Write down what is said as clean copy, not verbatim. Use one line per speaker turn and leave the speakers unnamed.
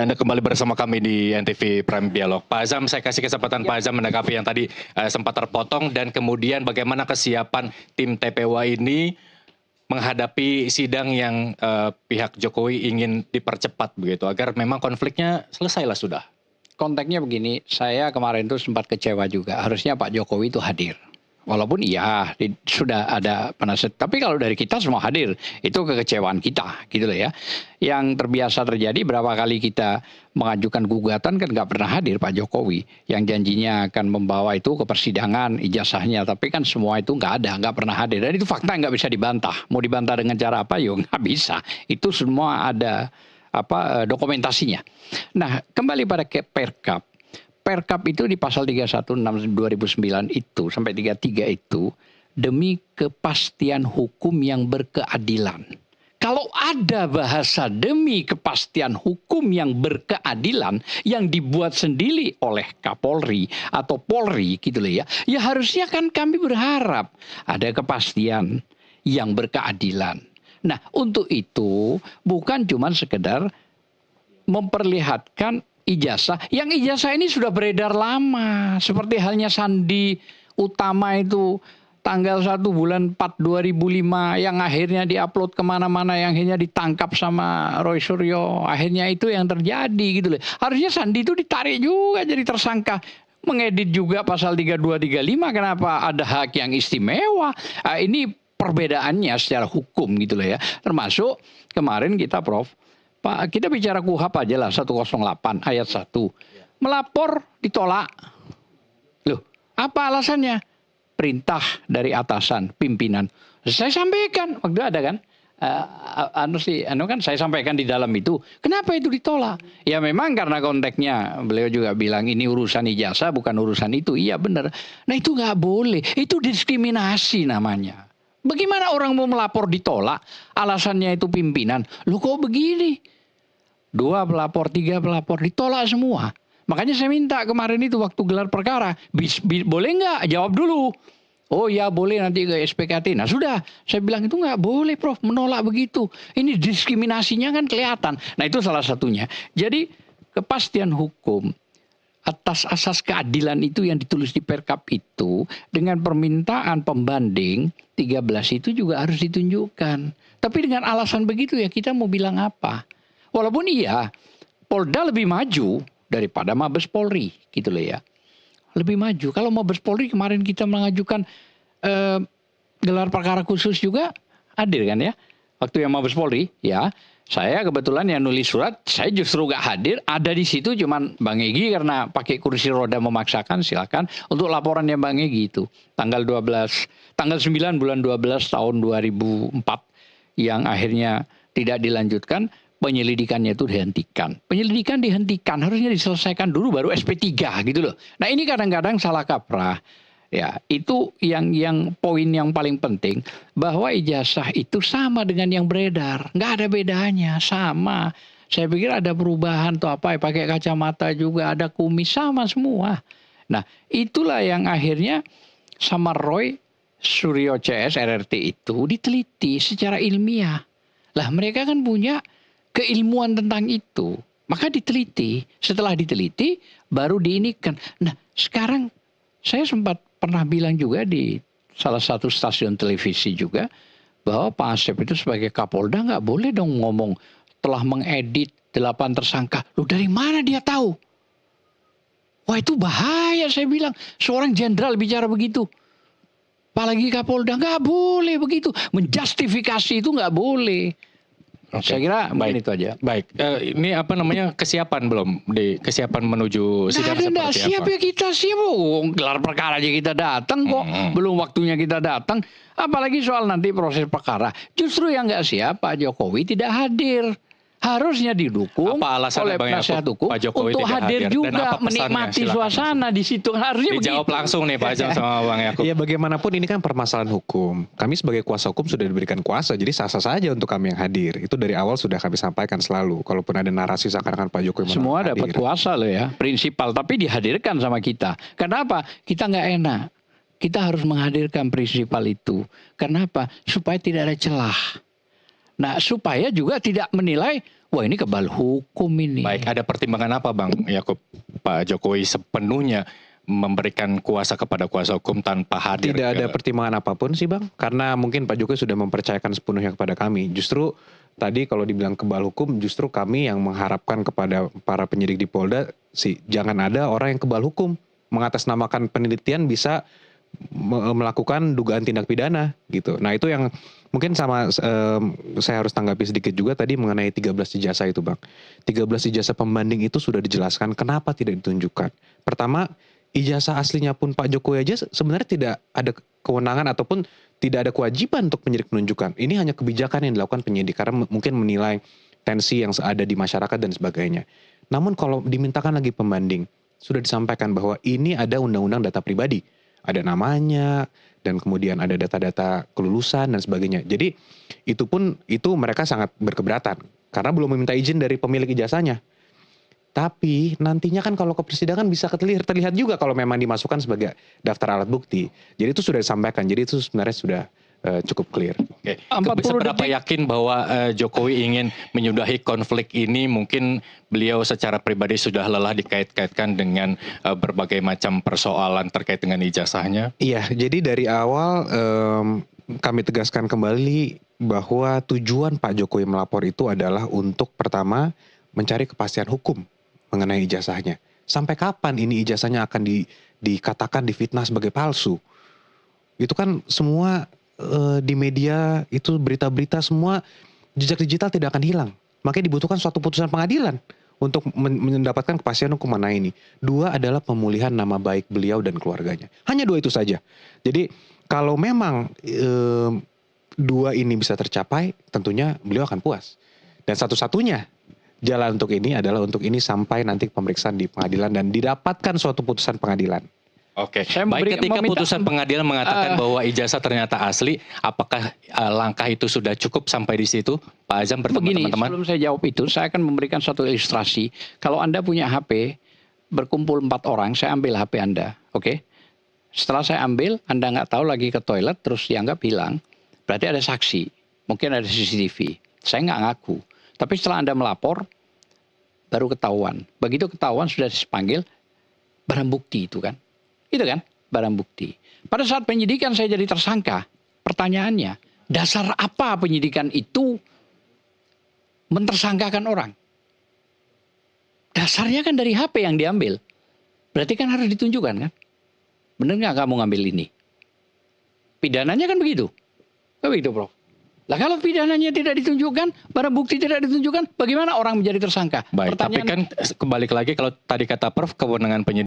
Ya, Anda kembali bersama kami di NTV Prime Dialog. Pak Azam, saya kasih kesempatan Pak Azam menanggapi yang tadi sempat terpotong, dan kemudian bagaimana kesiapan tim TPWA ini menghadapi sidang yang pihak Jokowi ingin dipercepat begitu, agar memang konfliknya selesailah sudah.
Konteksnya begini, saya kemarin itu sempat kecewa juga. Harusnya Pak Jokowi itu hadir. Walaupun iya sudah ada penasihat, tapi kalau dari kita semua hadir, itu kekecewaan kita, gitu loh ya. Yang terbiasa terjadi berapa kali kita mengajukan gugatan kan nggak pernah hadir Pak Jokowi. Yang janjinya akan membawa itu ke persidangan ijazahnya, tapi kan semua itu nggak pernah hadir. Dan itu fakta nggak bisa dibantah. Mau dibantah dengan cara apa? Yo nggak bisa. Itu semua ada dokumentasinya. Nah, kembali pada Perkap. Perkap itu di pasal 316 2009 itu sampai 33 itu demi kepastian hukum yang berkeadilan. Kalau ada bahasa demi kepastian hukum yang berkeadilan yang dibuat sendiri oleh Kapolri atau Polri gitu loh ya. Ya harusnya kan kami berharap ada kepastian yang berkeadilan. Nah, untuk itu bukan cuma sekedar memperlihatkan ijazah. Yang ijazah ini sudah beredar lama. Seperti halnya Sandi Utama itu tanggal 1 bulan 4 2005 yang akhirnya diupload kemana-mana, yang akhirnya ditangkap sama Roy Suryo. Akhirnya itu yang terjadi gitu loh. Harusnya Sandi itu ditarik juga jadi tersangka. Mengedit juga pasal 3235. Kenapa ada hak yang istimewa? Ini perbedaannya secara hukum gitu loh ya. Termasuk kemarin kita Prof, Pak, kita bicara KUHP aja lah 108 ayat 1. Melapor ditolak. Loh, apa alasannya? Perintah dari atasan, pimpinan. Saya sampaikan, waktu ada kan? Saya sampaikan di dalam itu. Kenapa itu ditolak? Ya memang karena konteksnya beliau juga bilang ini urusan ijazah bukan urusan itu. Iya benar. Nah itu nggak boleh. Itu diskriminasi namanya. Bagaimana orang mau melapor ditolak, alasannya itu pimpinan. Loh kok begini? 2 pelapor, 3 pelapor, ditolak semua. Makanya saya minta kemarin itu waktu gelar perkara, boleh nggak? Jawab dulu. Oh ya boleh nanti ke SPKT. Nah sudah, saya bilang itu nggak boleh Prof, menolak begitu. Ini diskriminasinya kan kelihatan. Nah itu salah satunya. Jadi kepastian hukum atas asas keadilan itu yang ditulis di Perkap itu dengan permintaan pembanding 13 itu juga harus ditunjukkan. Tapi dengan alasan begitu ya kita mau bilang apa? Walaupun iya Polda lebih maju daripada Mabes Polri gitu loh ya. Lebih maju. Kalau Mabes Polri kemarin kita mengajukan gelar perkara khusus juga hadir kan ya. Waktu yang Mabes Polri ya. Saya kebetulan yang nulis surat, saya justru gak hadir, ada di situ cuman Bang Egy karena pakai kursi roda memaksakan, silakan untuk laporannya Bang Egy itu. Tanggal 9 bulan 12 tahun 2004 yang akhirnya tidak dilanjutkan, penyelidikannya itu dihentikan. Penyelidikan dihentikan, harusnya diselesaikan dulu baru SP3 gitu loh. Nah ini kadang-kadang salah kaprah. Ya, itu yang poin yang paling penting, bahwa ijazah itu sama dengan yang beredar, nggak ada bedanya, sama. Saya pikir ada perubahan tuh apa ya, pakai kacamata juga, ada kumis, sama semua. Nah, itulah yang akhirnya sama Roy Suryo CS RRT itu diteliti secara ilmiah. Lah mereka kan punya keilmuan tentang itu, maka diteliti. Setelah diteliti baru diinikan. Nah, sekarang saya sempat pernah bilang juga di salah satu stasiun televisi juga bahwa Pak Asep itu sebagai Kapolda nggak boleh dong ngomong telah mengedit 8 tersangka. Loh dari mana dia tahu? Wah itu bahaya saya bilang. Seorang jenderal bicara begitu. Apalagi Kapolda nggak boleh begitu. Menjustifikasi itu nggak boleh.
Oke.
Saya kira
baik
itu aja.
Baik, ini apa namanya kesiapan belum di kesiapan menuju sidang seperti
siap
apa?
ya kita siap, gelar perkara aja kita datang kok, belum waktunya kita datang. Apalagi soal nanti proses perkara. Justru yang nggak siap Pak Jokowi tidak hadir. Harusnya didukung oleh penasihat hukum untuk hadir juga menikmati suasana di situ. Harusnya
dijawab begitu. Langsung nih Pak Azam sama Bang Yakub.
Ya bagaimanapun ini kan permasalahan hukum. Kami sebagai kuasa hukum sudah diberikan kuasa, jadi sah-sah saja untuk kami yang hadir. Itu dari awal sudah kami sampaikan selalu. Kalaupun ada narasi seakan-akan Pak Jokowi
semua dapat kuasa loh ya, prinsipal. Tapi dihadirkan sama kita. Kenapa? Kita nggak enak. Kita harus menghadirkan prinsipal itu. Kenapa? Supaya tidak ada celah. Nah, supaya juga tidak menilai, wah ini kebal hukum ini.
Baik, ada pertimbangan apa Bang Yakub? Pak Jokowi sepenuhnya memberikan kuasa kepada kuasa hukum tanpa hadir.
Tidak ada pertimbangan apapun sih Bang, karena mungkin Pak Jokowi sudah mempercayakan sepenuhnya kepada kami. Justru tadi kalau dibilang kebal hukum, justru kami yang mengharapkan kepada para penyidik di Polda sih jangan ada orang yang kebal hukum, mengatasnamakan penelitian bisa melakukan dugaan tindak pidana gitu. Nah itu yang mungkin saya harus tanggapi sedikit juga tadi mengenai 13 ijazah itu Bang. 13 ijazah pembanding itu sudah dijelaskan kenapa tidak ditunjukkan. Pertama, ijazah aslinya pun Pak Jokowi aja sebenarnya tidak ada kewenangan ataupun tidak ada kewajiban untuk penyidik menunjukkan. Ini hanya kebijakan yang dilakukan penyidik karena mungkin menilai tensi yang ada di masyarakat dan sebagainya. Namun kalau dimintakan lagi pembanding, sudah disampaikan bahwa ini ada undang-undang data pribadi. Ada namanya dan kemudian ada data-data kelulusan dan sebagainya. Jadi itu mereka sangat berkeberatan karena belum meminta izin dari pemilik ijazahnya. Tapi nantinya kan kalau ke persidangan bisa terlihat juga kalau memang dimasukkan sebagai daftar alat bukti. Jadi itu sudah disampaikan. Jadi itu sebenarnya sudah cukup clear.
Oke.
40
Seberapa
detik.
yakin bahwa Jokowi ingin menyudahi konflik ini? Mungkin beliau secara pribadi sudah lelah dikait-kaitkan dengan berbagai macam persoalan terkait dengan ijazahnya.
Iya, jadi dari awal kami tegaskan kembali bahwa tujuan Pak Jokowi melapor itu adalah untuk pertama mencari kepastian hukum mengenai ijazahnya. Sampai kapan ini ijazahnya akan dikatakan difitnah sebagai palsu? Itu kan semua di media itu berita-berita semua jejak digital tidak akan hilang. Makanya dibutuhkan suatu putusan pengadilan untuk mendapatkan kepastian hukum mana ini. Dua adalah pemulihan nama baik beliau dan keluarganya. Hanya dua itu saja. Jadi kalau memang dua ini bisa tercapai, tentunya beliau akan puas. Dan satu-satunya jalan untuk ini adalah untuk ini sampai nanti pemeriksaan di pengadilan dan didapatkan suatu putusan pengadilan.
Oke,
Saya
baik ketika
meminta-
putusan pengadilan mengatakan bahwa ijazah ternyata asli, apakah langkah itu sudah cukup sampai di situ? Pak Azam bertemu
Begini,
teman-teman.
sebelum saya jawab itu, saya akan memberikan satu ilustrasi. Kalau Anda punya HP, berkumpul 4 orang, saya ambil HP Anda, oke? Setelah saya ambil, Anda nggak tahu lagi ke toilet, terus dianggap hilang, berarti ada saksi, mungkin ada CCTV. Saya nggak ngaku. Tapi setelah Anda melapor, baru ketahuan. Begitu ketahuan, sudah dipanggil, barang bukti itu kan. Itu kan, barang bukti. Pada saat penyidikan saya jadi tersangka, pertanyaannya, dasar apa penyidikan itu mentersangkakan orang? Dasarnya kan dari HP yang diambil. Berarti kan harus ditunjukkan kan? Benar nggak kamu ngambil ini? Pidananya kan begitu. Kan begitu, Prof. Lah kalau pidananya tidak ditunjukkan, barang bukti tidak ditunjukkan, bagaimana orang menjadi tersangka?
Baik, tapi kan kembali lagi kalau tadi kata Prof, kewenangan penyidik